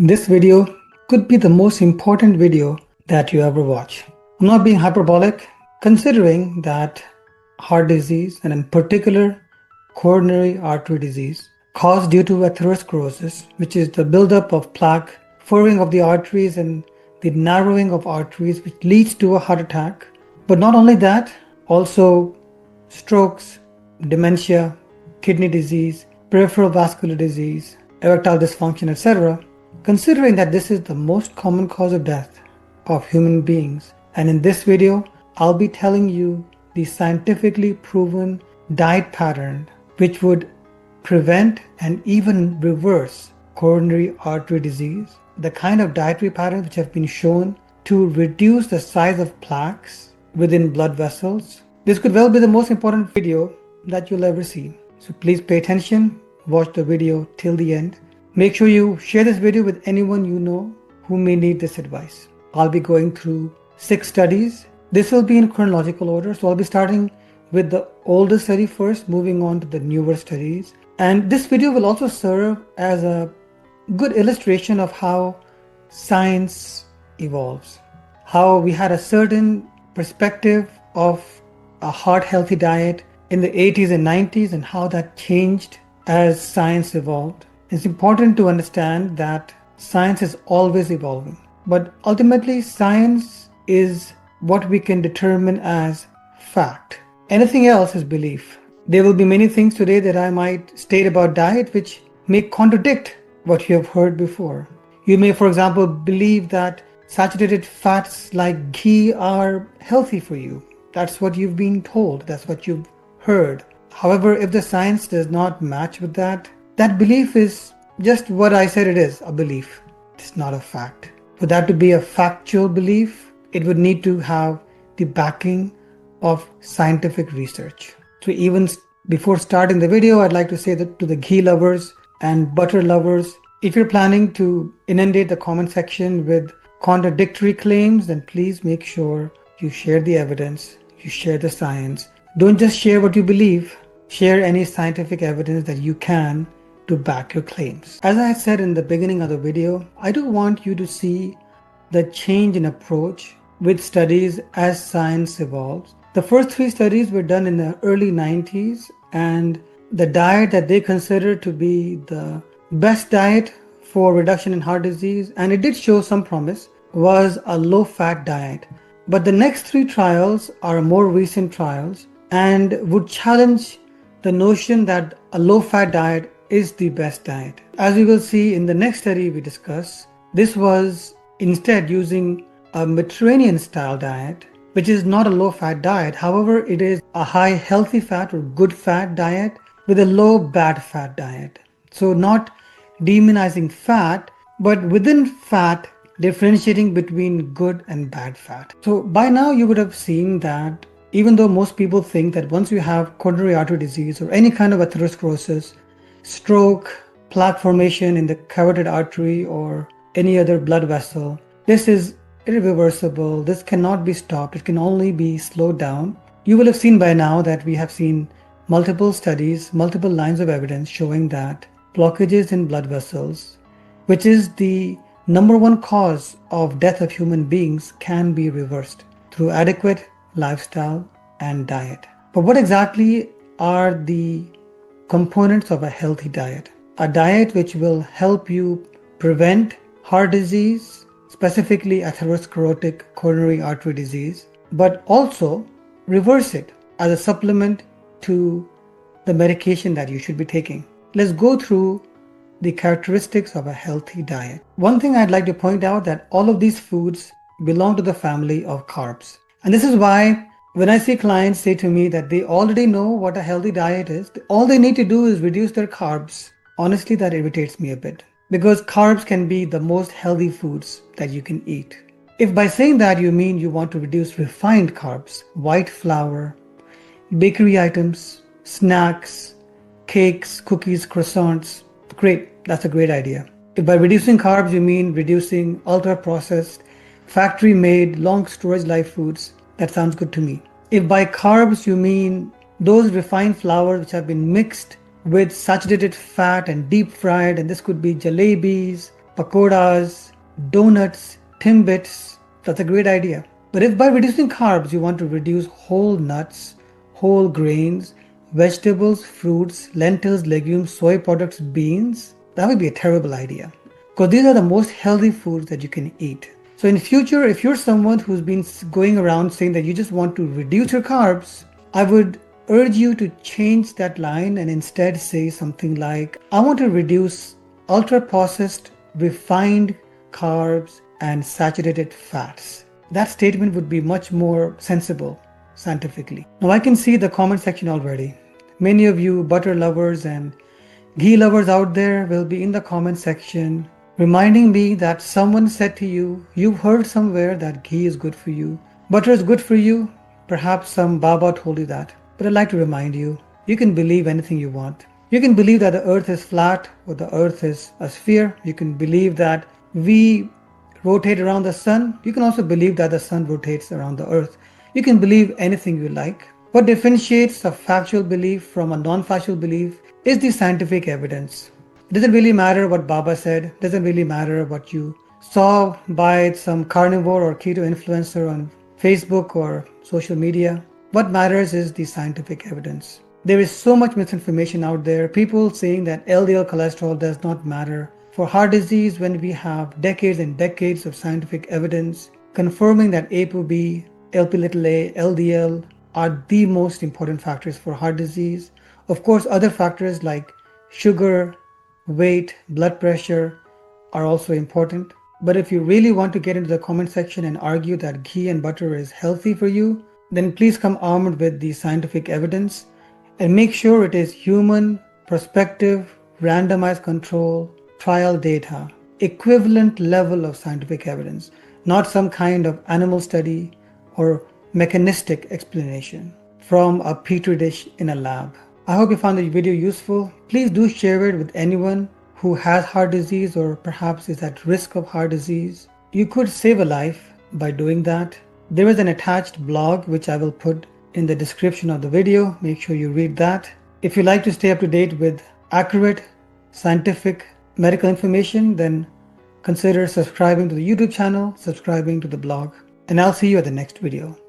This video could be the most important video that you ever watch. I'm not being hyperbolic, considering that heart disease, and in particular coronary artery disease, caused due to atherosclerosis, which is the buildup of plaque, furrowing of the arteries, and the narrowing of arteries, which leads to a heart attack. But not only that, also strokes, dementia, kidney disease, peripheral vascular disease, erectile dysfunction, etc. Considering that this is the most common cause of death of human beings, and in this video, I'll be telling you the scientifically proven diet pattern which would prevent and even reverse coronary artery disease, the kind of dietary patterns which have been shown to reduce the size of plaques within blood vessels. This could well be the most important video that you'll ever see. So please pay attention, watch the video till the end. Make sure you share this video with anyone you know who may need this advice. I'll be going through 6 studies. This will be in chronological order. So I'll be starting with the older study first, moving on to the newer studies. And this video will also serve as a good illustration of how science evolves. How we had a certain perspective of a heart healthy diet in the 80s and 90s and how that changed as science evolved. It's important to understand that science is always evolving, but ultimately science is what we can determine as fact. Anything else is belief. There will be many things today that I might state about diet which may contradict what you have heard before. You may, for example, believe that saturated fats like ghee are healthy for you. That's what you've been told. That's what you've heard. However, if the science does not match with that, that belief is just what I said it is, a belief. It's not a fact. For that to be a factual belief, it would need to have the backing of scientific research. So even before starting the video, I'd like to say that to the ghee lovers and butter lovers, if you're planning to inundate the comment section with contradictory claims, then please make sure you share the evidence, you share the science. Don't just share what you believe, share any scientific evidence that you can to back your claims. As I said in the beginning of the video, I do want you to see the change in approach with studies as science evolves. The first 3 studies were done in the early 90s, and the diet that they considered to be the best diet for reduction in heart disease, and it did show some promise, was a low-fat diet. But the next 3 trials are more recent trials and would challenge the notion that a low-fat diet is the best diet. As we will see in the next study we discuss, this was instead using a Mediterranean style diet, which is not a low-fat diet. However, it is a high healthy fat or good fat diet with a low bad fat diet. So not demonizing fat, but within fat, differentiating between good and bad fat. So by now you would have seen that even though most people think that once you have coronary artery disease or any kind of atherosclerosis, stroke, plaque formation in the carotid artery or any other blood vessel, this is irreversible. This cannot be stopped. It can only be slowed down. You will have seen by now that we have seen multiple studies, multiple lines of evidence showing that blockages in blood vessels, which is the number 1 cause of death of human beings, can be reversed through adequate lifestyle and diet. But what exactly are the components of a healthy diet? A diet which will help you prevent heart disease, specifically atherosclerotic coronary artery disease, but also reverse it as a supplement to the medication that you should be taking. Let's go through the characteristics of a healthy diet. One thing I'd like to point out that all of these foods belong to the family of carbs. And this is why when I see clients say to me that they already know what a healthy diet is, all they need to do is reduce their carbs. Honestly, that irritates me a bit, because carbs can be the most healthy foods that you can eat. If by saying that you mean you want to reduce refined carbs, white flour, bakery items, snacks, cakes, cookies, croissants, great, that's a great idea. If by reducing carbs you mean reducing ultra-processed, factory-made, long storage life foods, that sounds good to me. If by carbs you mean those refined flours which have been mixed with saturated fat and deep fried, and this could be jalebis, pakoras, donuts, Timbits, that's a great idea. But if by reducing carbs you want to reduce whole nuts, whole grains, vegetables, fruits, lentils, legumes, soy products, beans, that would be a terrible idea. Because these are the most healthy foods that you can eat. So in future, if you're someone who's been going around saying that you just want to reduce your carbs, I would urge you to change that line and instead say something like, I want to reduce ultra processed, refined carbs and saturated fats. That statement would be much more sensible scientifically. Now I can see the comment section already. Many of you butter lovers and ghee lovers out there will be in the comment section reminding me that someone said to you, you've heard somewhere that ghee is good for you, butter is good for you, perhaps some Baba told you that. But I'd like to remind you, you can believe anything you want. You can believe that the earth is flat or the earth is a sphere. You can believe that we rotate around the sun. You can also believe that the sun rotates around the earth. You can believe anything you like. What differentiates a factual belief from a non-factual belief is the scientific evidence. It doesn't really matter what Baba said. It doesn't really matter what you saw by some carnivore or keto influencer on Facebook or social media. What matters is the scientific evidence. There is so much misinformation out there. People saying that LDL cholesterol does not matter for heart disease when we have decades and decades of scientific evidence confirming that ApoB, Lp(a), LDL are the most important factors for heart disease. Of course, other factors like sugar, weight, blood pressure are also important. But if you really want to get into the comment section and argue that ghee and butter is healthy for you, then please come armed with the scientific evidence and make sure it is human, prospective, randomized control, trial data, equivalent level of scientific evidence, not some kind of animal study or mechanistic explanation from a petri dish in a lab. I hope you found the video useful. Please do share it with anyone who has heart disease or perhaps is at risk of heart disease. You could save a life by doing that. There is an attached blog which I will put in the description of the video. Make sure you read that. If you like to stay up to date with accurate, scientific, medical information, then consider subscribing to the YouTube channel, subscribing to the blog, and I'll see you at the next video.